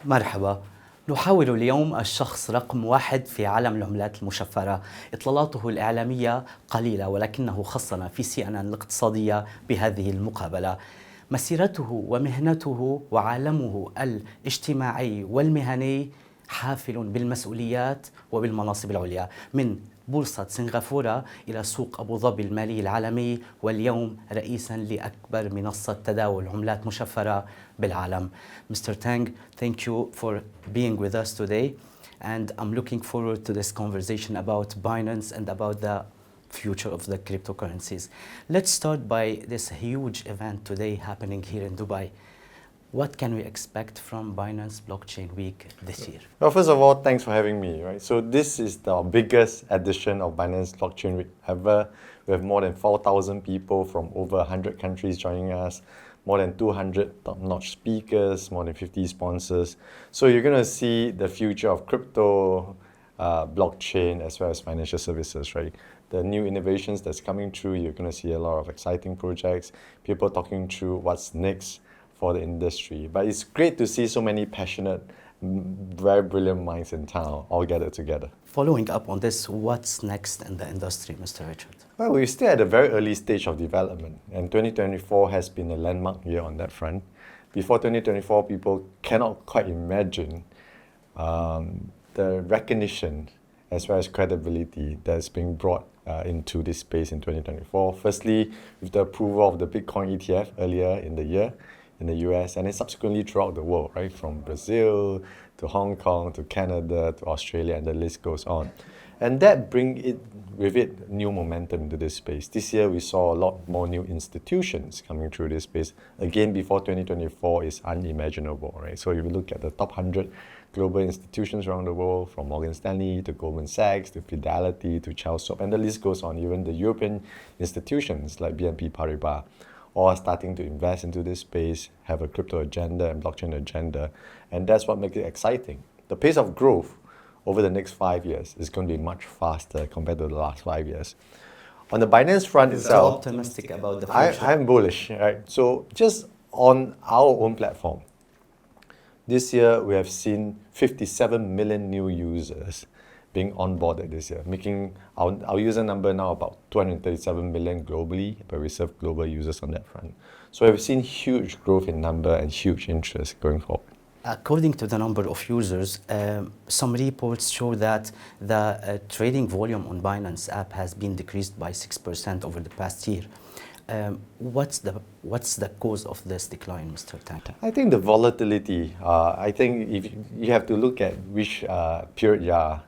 مرحبا. نحاول اليوم الشخص رقم 1 في عالم العملات المشفرة. إطلالاته الإعلامية قليلة، ولكنه خصنا في CNN الاقتصادية بهذه المقابلة. مسيرته ومهنته وعالمه الاجتماعي والمهني حافل بالمسؤوليات وبالمناصب العليا، من بورصة سنغافورة إلى سوق أبو ظبي المالي العالمي، واليوم رئيساً لأكبر منصة تداول عملات مشفرة بالعالم. Mr. Tang, thank you for being with us today, and I'm looking forward to this conversation about Binance and about the future of the cryptocurrencies. Let's start by this huge event today happening here in Dubai. What can we expect from Binance Blockchain Week this year? Well, first of all, thanks for having me. Right, so this is the biggest edition of Binance Blockchain Week ever. We have more than 4,000 people from over 100 countries joining us, more than 200 top-notch speakers, more than 50 sponsors. So you're going to see the future of crypto, blockchain, as well as financial services, right? The new innovations that's coming through, you're going to see a lot of exciting projects, people talking through what's next for the industry. But it's great to see so many passionate, very brilliant minds in town all gathered together. Following up on this, what's next in the industry, Mr. Richard? Well, we're still at a very early stage of development, and 2024 has been a landmark year on that front. Before 2024, people cannot quite imagine the recognition as well as credibility that's being brought into this space in 2024. Firstly, with the approval of the Bitcoin ETF earlier in the year, in the US, and then subsequently throughout the world, right? From Brazil to Hong Kong to Canada to Australia, and the list goes on. And that brings it with it new momentum into this space. This year we saw a lot more new institutions coming through this space. Again, before 2024 is unimaginable, right? So if you look at the top 100 global institutions around the world, from Morgan Stanley to Goldman Sachs to Fidelity to Charles Schwab, and the list goes on. Even the European institutions like BNP Paribas, all starting to invest into this space, have a crypto agenda and blockchain agenda, and that's what makes it exciting. The pace of growth over the next 5 years is going to be much faster compared to the last 5 years. On the Binance front itself, optimistic about the future. I'm bullish, right? So just on our own platform, this year we have seen 57 million new users being onboarded this year, making our user number now about 237 million globally, but we serve global users on that front. So we've seen huge growth in number and huge interest going forward. According to the number of users, some reports show that the trading volume on Binance app has been decreased by 6% over the past year. What's the cause of this decline, Mr. Tang? I think the volatility. I think if you have to look at which period you are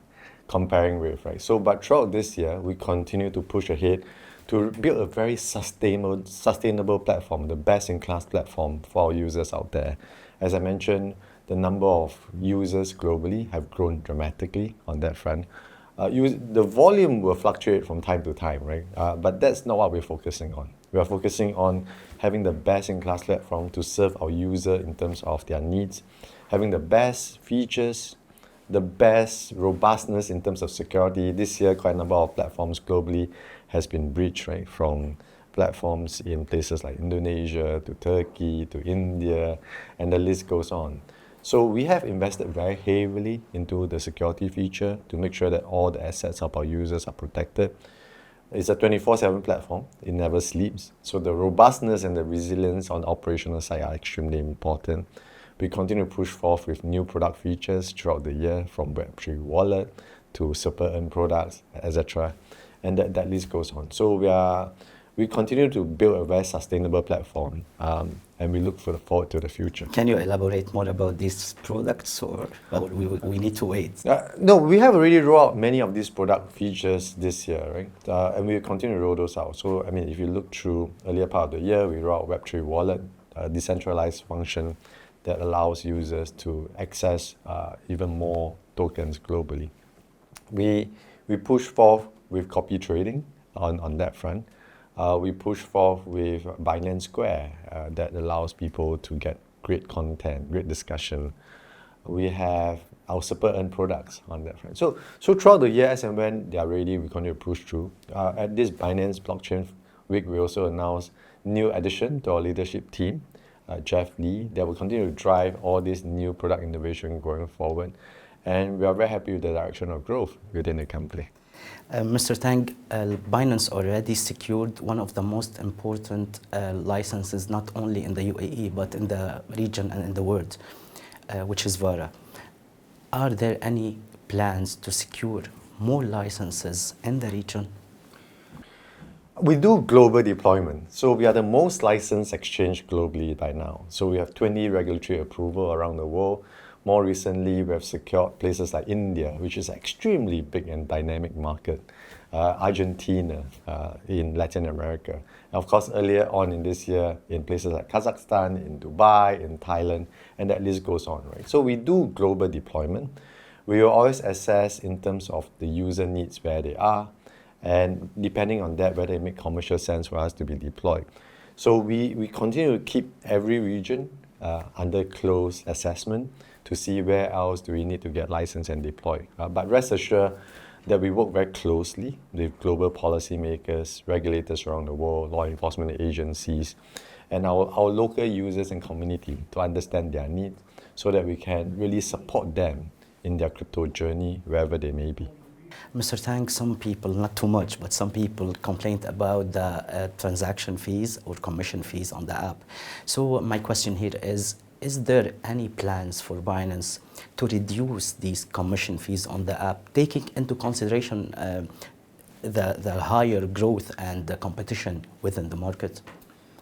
comparing with, right? So, but throughout this year, we continue to push ahead to build a very sustainable platform, the best-in-class platform for our users out there. As I mentioned, the number of users globally have grown dramatically on that front. The volume will fluctuate from time to time, right? But that's not what we're focusing on. We are focusing on having the best-in-class platform to serve our user in terms of their needs, having the best features, the best robustness in terms of security. This year, quite a number of platforms globally has been breached, right? From platforms in places like Indonesia to Turkey to India, and the list goes on. So we have invested very heavily into the security feature to make sure that all the assets of our users are protected. It's a 24/7 platform. It never sleeps. So the robustness and the resilience on the operational side are extremely important. We continue to push forth with new product features throughout the year, from Web3 wallet to super earn products, etc. And that list goes on. So we continue to build a very sustainable platform, and we look forward to the future. Can you elaborate more about these products, or we need to wait? No, we have already rolled out many of these product features this year, right? And we will continue to roll those out. So, I mean, if you look through earlier part of the year, we rolled out Web3 wallet, a decentralized function that allows users to access even more tokens globally. We push forth with copy trading on that front. We push forth with Binance Square that allows people to get great content, great discussion. We have our super earn products on that front. So throughout the year, as and when they are ready, we continue to push through. At this Binance Blockchain Week, we also announced new addition to our leadership team. Jeff Lee, that will continue to drive all this new product innovation going forward. And we are very happy with the direction of growth within the company. Mr. Tang, Binance already secured one of the most important licenses, not only in the UAE, but in the region and in the world, which is VARA. Are there any plans to secure more licenses in the region? We do global deployment. So we are the most licensed exchange globally by now. So we have 20 regulatory approval around the world. More recently, we have secured places like India, which is an extremely big and dynamic market, Argentina in Latin America. And of course, earlier on in this year, in places like Kazakhstan, in Dubai, in Thailand, and that list goes on, right? So we do global deployment. We will always assess in terms of the user needs where they are, and depending on that, whether it makes commercial sense for us to be deployed. So we continue to keep every region under close assessment to see where else do we need to get licensed and deployed. But rest assured that we work very closely with global policymakers, regulators around the world, law enforcement agencies, and our local users and community to understand their needs so that we can really support them in their crypto journey, wherever they may be. Mr. Tang, some people, not too much, but some people complained about the transaction fees or commission fees on the app. So my question here is there any plans for Binance to reduce these commission fees on the app, taking into consideration the higher growth and the competition within the market?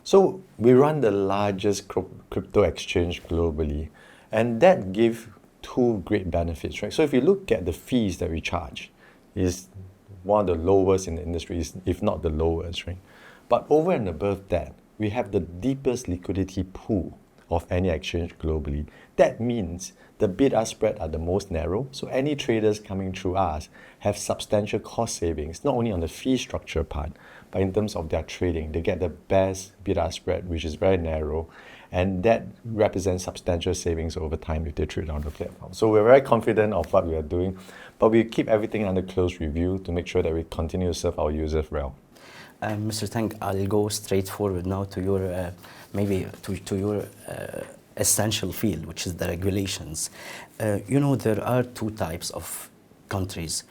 So we run the largest crypto exchange globally, and that gives two great benefits, right? So if you look at the fees that we charge, is one of the lowest in the industry, if not the lowest, right? But over and above that, we have the deepest liquidity pool of any exchange globally. That means the bid-ask spread are the most narrow, so any traders coming through us have substantial cost savings, not only on the fee structure part, but in terms of their trading. They get the best bid-ask spread, which is very narrow, and that represents substantial savings over time if they trade on the platform. So we're very confident of what we are doing, but we keep everything under close review to make sure that we continue to serve our users well. Mr. Tang, I'll go straight forward now to your your essential field, which is the regulations. There are two types of countries.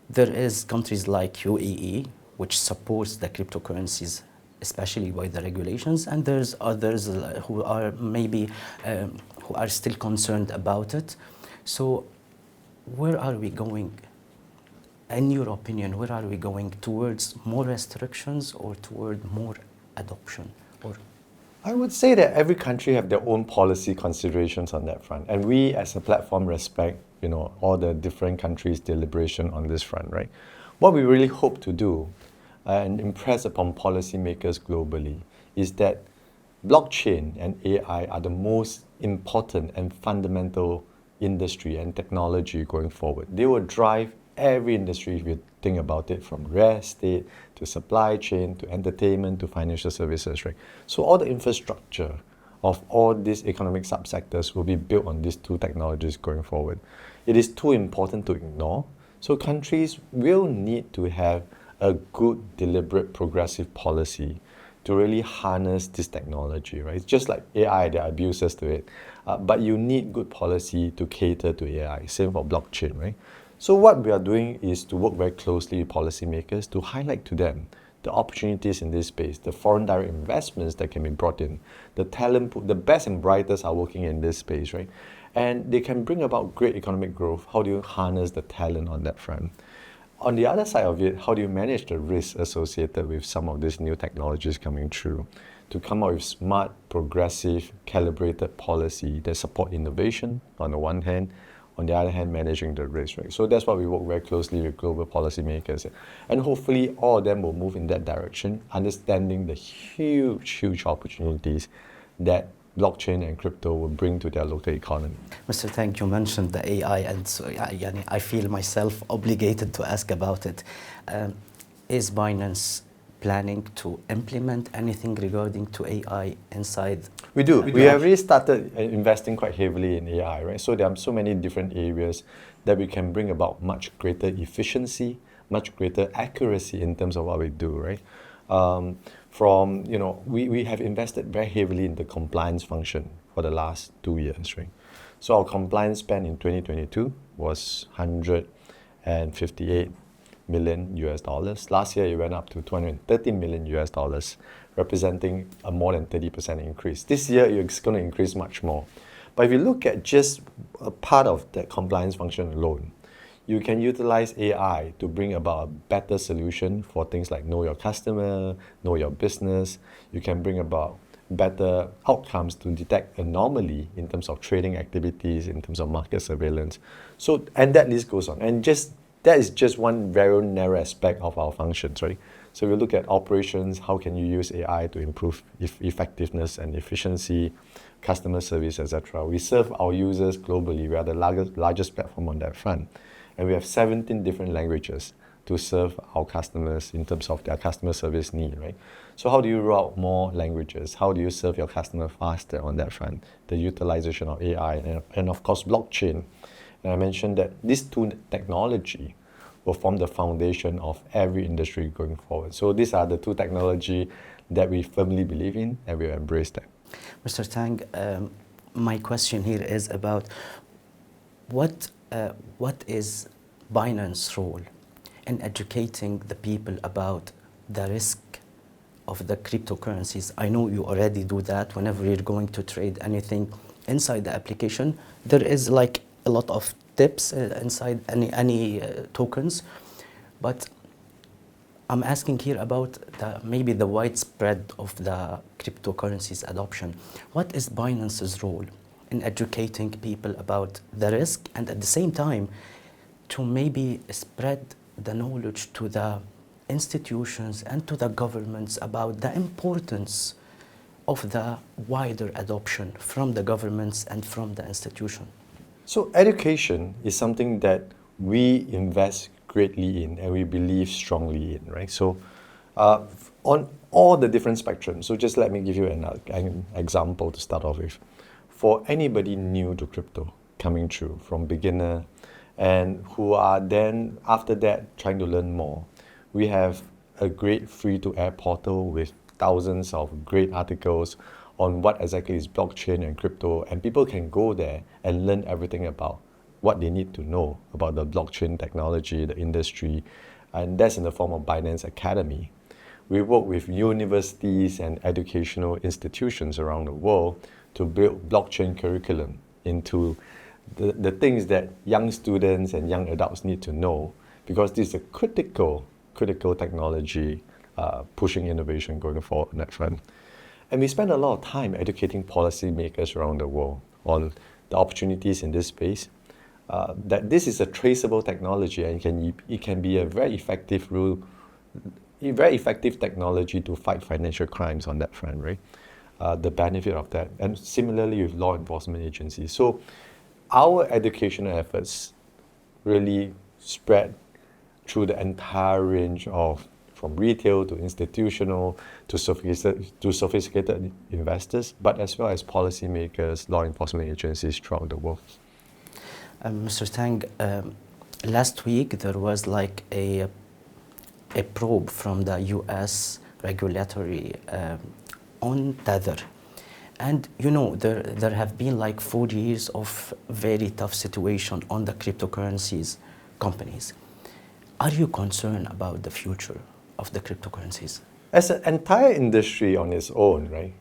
There is countries like UAE, which supports the cryptocurrencies, especially by the regulations, and there's others who are who are still concerned about it. So where are we going? In your opinion, where are we going? Towards more restrictions or toward more adoption? Or I would say that every country have their own policy considerations on that front, and we as a platform respect, all the different countries' deliberation on this front, right? What we really hope to do and impress upon policymakers globally is that blockchain and AI are the most important and fundamental industry and technology going forward. They will drive every industry, if you think about it, from real estate to supply chain to entertainment to financial services, right? So all the infrastructure of all these economic subsectors will be built on these two technologies going forward. It is too important to ignore. So countries will need to have a good, deliberate, progressive policy to really harness this technology, right? It's just like AI, there are abuses to it, but you need good policy to cater to AI. Same for blockchain, right? So what we are doing is to work very closely with policymakers to highlight to them the opportunities in this space, the foreign direct investments that can be brought in, the talent pool, the best and brightest are working in this space, right? And they can bring about great economic growth. How do you harness the talent on that front? On the other side of it, how do you manage the risk associated with some of these new technologies coming through to come up with smart, progressive, calibrated policy that support innovation on the one hand, on the other hand, managing the risk, right? So that's why we work very closely with global policymakers. And hopefully all of them will move in that direction, understanding the huge opportunities that blockchain and crypto will bring to their local economy. Mr. Tang, you mentioned the AI, and so I feel myself obligated to ask about it. Is Binance planning to implement anything regarding to AI inside? We do. We have already started investing quite heavily in AI, right? So there are so many different areas that we can bring about much greater efficiency, much greater accuracy in terms of what we do, right? From, we have invested very heavily in the compliance function for the last 2 years, right? So our compliance spend in 2022 was 158 million US dollars. Last year it went up to 213 million US dollars, representing a more than 30% increase. This year it's going to increase much more. But if you look at just a part of that compliance function alone, you can utilize AI to bring about a better solution for things like know your customer, know your business. You can bring about better outcomes to detect anomaly in terms of trading activities, in terms of market surveillance. So, and that list goes on. And that is just one very narrow aspect of our functions, right? So we look at operations, how can you use AI to improve effectiveness and efficiency, customer service, etc. We serve our users globally. We are the largest platform on that front. And we have 17 different languages to serve our customers in terms of their customer service need, right? So how do you roll out more languages? How do you serve your customer faster on that front? The utilization of AI and of course blockchain. And I mentioned that these two technology will form the foundation of every industry going forward. So these are the two technology that we firmly believe in and we embrace them. Mr. Tang, my question here is about what is Binance's role in educating the people about the risk of the cryptocurrencies? I know you already do that whenever you're going to trade anything inside the application. There is like a lot of tips inside any tokens, but I'm asking here about maybe the widespread of the cryptocurrencies adoption. What is Binance's role in educating people about the risk and at the same time to maybe spread the knowledge to the institutions and to the governments about the importance of the wider adoption from the governments and from the institution? So education is something that we invest greatly in and we believe strongly in, right? So on all the different spectrums, so just let me give you an example to start off with. For anybody new to crypto coming through from beginner and who are then after that trying to learn more, we have a great free-to-air portal with thousands of great articles on what exactly is blockchain and crypto, and people can go there and learn everything about what they need to know about the blockchain technology, the industry, and that's in the form of Binance Academy. We work with universities and educational institutions around the world to build blockchain curriculum into the things that young students and young adults need to know, because this is a critical technology pushing innovation going forward on that front. And we spend a lot of time educating policymakers around the world on the opportunities in this space, that this is a traceable technology and it can be a very effective technology to fight financial crimes on that front, right? The benefit of that. And similarly with law enforcement agencies. So our educational efforts really spread through the entire range of from retail to institutional to sophisticated investors, but as well as policymakers, law enforcement agencies throughout the world. Mr. Tang, last week there was like a probe from the US regulatory on Tether. And you know, there have been like 4 years of very tough situation on the cryptocurrencies companies. Are you concerned about the future of the cryptocurrencies? As an entire industry on its own, right,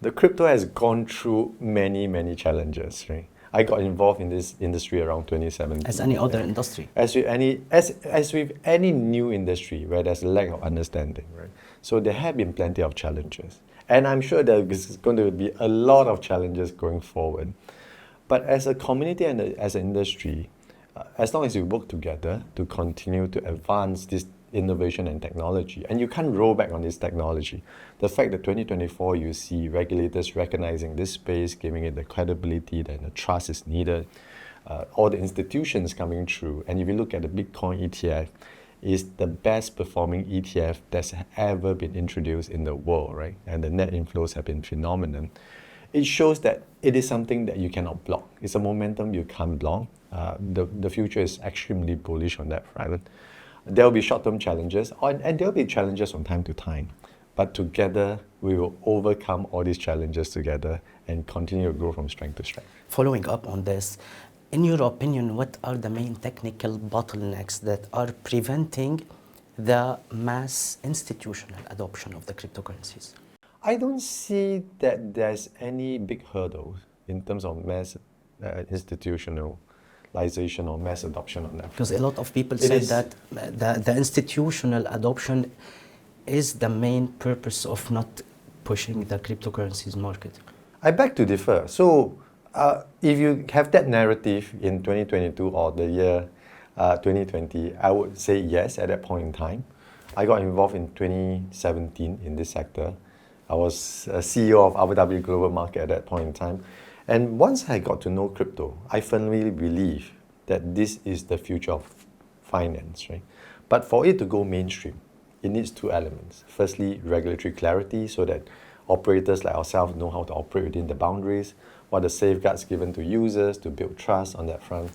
the crypto has gone through many challenges, right? I got involved in this industry around 2017. As any other industry. As with any new industry where there's a lack of understanding, right? So there have been plenty of challenges. And I'm sure there is going to be a lot of challenges going forward. But as a community and as an industry, as long as we work together to continue to advance this innovation and technology, and you can't roll back on this technology. The fact that 2024 you see regulators recognizing this space, giving it the credibility that the trust is needed, all the institutions coming through, and if you look at the Bitcoin ETF, is the best performing ETF that's ever been introduced in the world, right? And the net inflows have been phenomenal. It shows that it is something that you cannot block. It's a momentum you can't block. The future is extremely bullish on that front. There will be short-term challenges, and there will be challenges from time to time. but together we will overcome all these challenges together and continue to grow from strength to strength. Following up on this, in your opinion, what are the main technical bottlenecks that are preventing the mass institutional adoption of the cryptocurrencies? I don't see that there's any big hurdle in terms of mass institutionalization or mass adoption on that. Because a lot of people say that the institutional adoption is the main purpose of not pushing the cryptocurrencies market. I beg to differ. So if you have that narrative in 2022 or the year 2020, I would say yes at that point in time. I got involved in 2017 in this sector. I was a CEO of Abu Dhabi Global Market at that point in time. And once I got to know crypto, I firmly believe that this is the future of finance, right? But for it to go mainstream, it needs two elements. Firstly, regulatory clarity so that operators like ourselves know how to operate within the boundaries, what are the safeguards given to users to build trust on that front.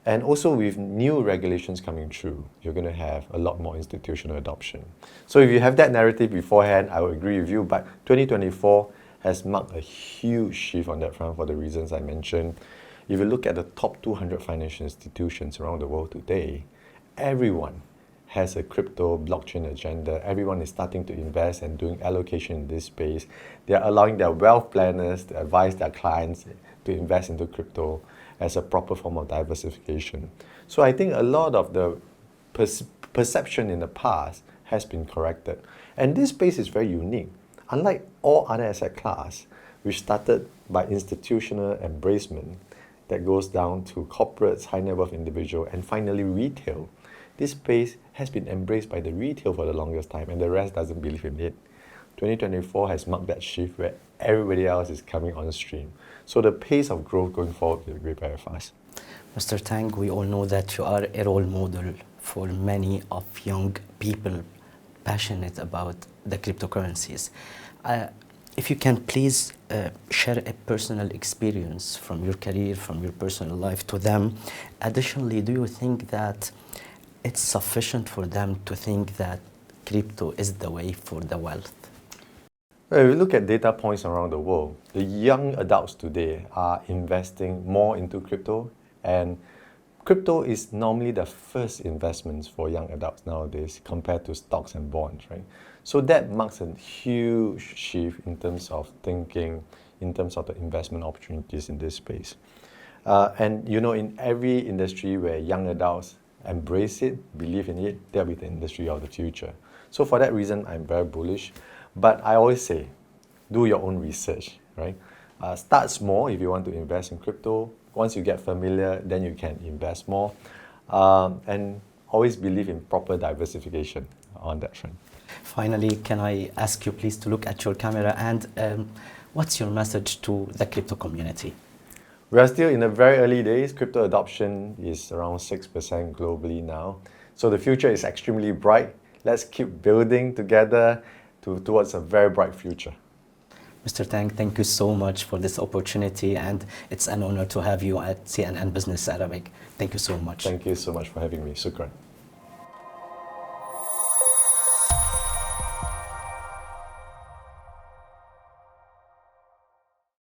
And also with new regulations coming through, you're going to have a lot more institutional adoption. So if you have that narrative beforehand, I would agree with you, but 2024 has marked a huge shift on that front for the reasons I mentioned. If you look at the top 200 financial institutions around the world today, everyone has a crypto blockchain agenda. Everyone is starting to invest and doing allocation in this space. They are allowing their wealth planners to advise their clients to invest into crypto as a proper form of diversification. So I think a lot of the perception in the past has been corrected. And this space is very unique. Unlike all other asset class, which started by institutional embracement that goes down to corporates, high net worth individual, and finally retail, this space has been embraced by the retail for the longest time, and the rest doesn't believe in it. 2024 has marked that shift where everybody else is coming on stream. So the pace of growth going forward will be very fast. Mr. Tang, we all know that you are a role model for many of young people passionate about the cryptocurrencies. If you can please share a personal experience from your career, from your personal life to them. Additionally, do you think that it's sufficient for them to think that crypto is the way for the wealth? Well, if you look at data points around the world, the young adults today are investing more into crypto, and crypto is normally the first investments for young adults nowadays compared to stocks and bonds, right? So that marks a huge shift in terms of thinking, in terms of the investment opportunities in this space. And you know, in every industry where young adults embrace it, believe in it, that'll be the industry of the future. So for that reason, I'm very bullish. But I always say, do your own research, right? Start small if you want to invest in crypto. Once you get familiar, then you can invest more. And always believe in proper diversification on that front. Finally, can I ask you please to look at your camera and what's your message to the crypto community? We are still in the very early days. Crypto adoption is around 6% globally now. So the future is extremely bright. Let's keep building together towards a very bright future. Mr. Tang, thank you so much for this opportunity, and it's an honor to have you at CNN Business Arabic. Thank you so much. Thank you so much for having me. Shukran.